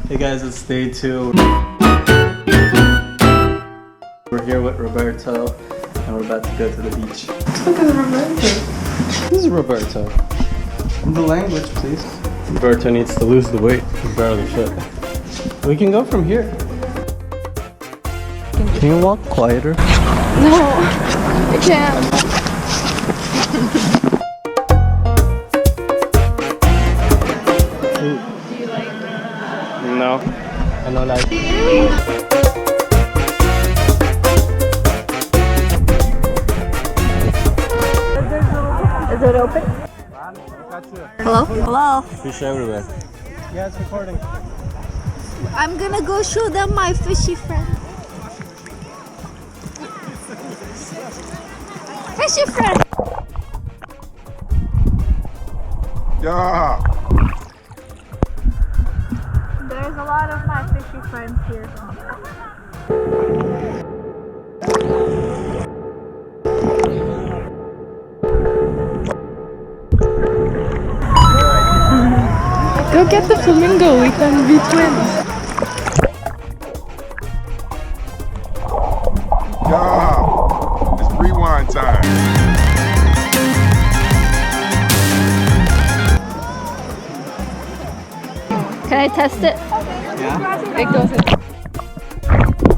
Hey guys, it's day 2. We're here with Roberto and we're about to go to the beach. Look at Roberto. This is Roberto. In the language, please. Roberto needs to lose the weight. He's barely fit. We can go from here. Can you walk quieter? No, I can't. No, I don't like it. Is it open? Hello? Hello? Fish everywhere. Yeah, it's recording. I'm gonna go show them my fishy friend. Fishy friend! Yeah. There's a lot of my fishy friends here. Go get the flamingo, we can be twins. Yeah. It's rewind time. Can I test it? Yeah. It goes in.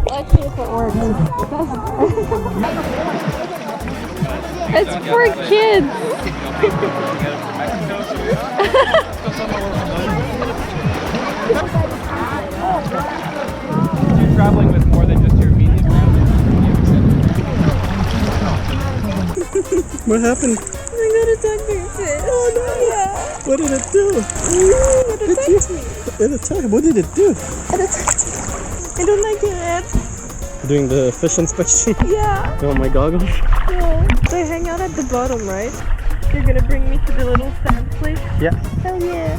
Let's see if it works. It's for kids. You're traveling with more than just your immediate family. What happened? I got a tongue fish. Oh no! Yeah. What did it do? It attacked me. It attacked. What did it do? It attacked me. I don't like it. Doing the fish inspection. Yeah. You want my goggles? Yeah. They hang out at the bottom, right? You're gonna bring me to the little sand place? Yeah. Hell yeah.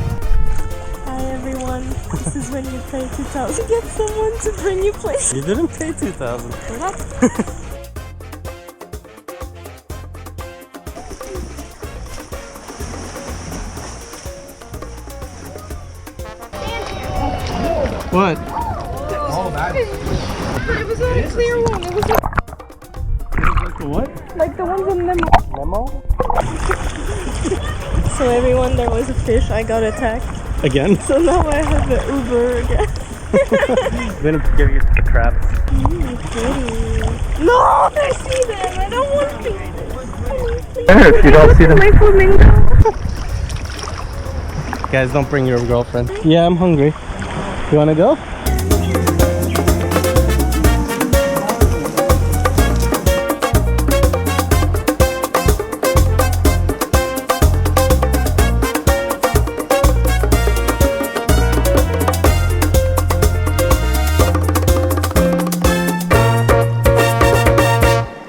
Hi everyone. This is when you pay 2,000 to get someone to bring you places. You didn't pay 2,000. What? What? It was a clear one. It was Like what? like the ones in Nemo. Memo? So everyone, there was a fish. I got attacked. Again? So now I have the Uber again. I'm gonna give you the crabs. No, I see them. I don't want to. If you don't see them. My flamingo. Guys, don't bring your girlfriend. Yeah, I'm hungry. You wanna go?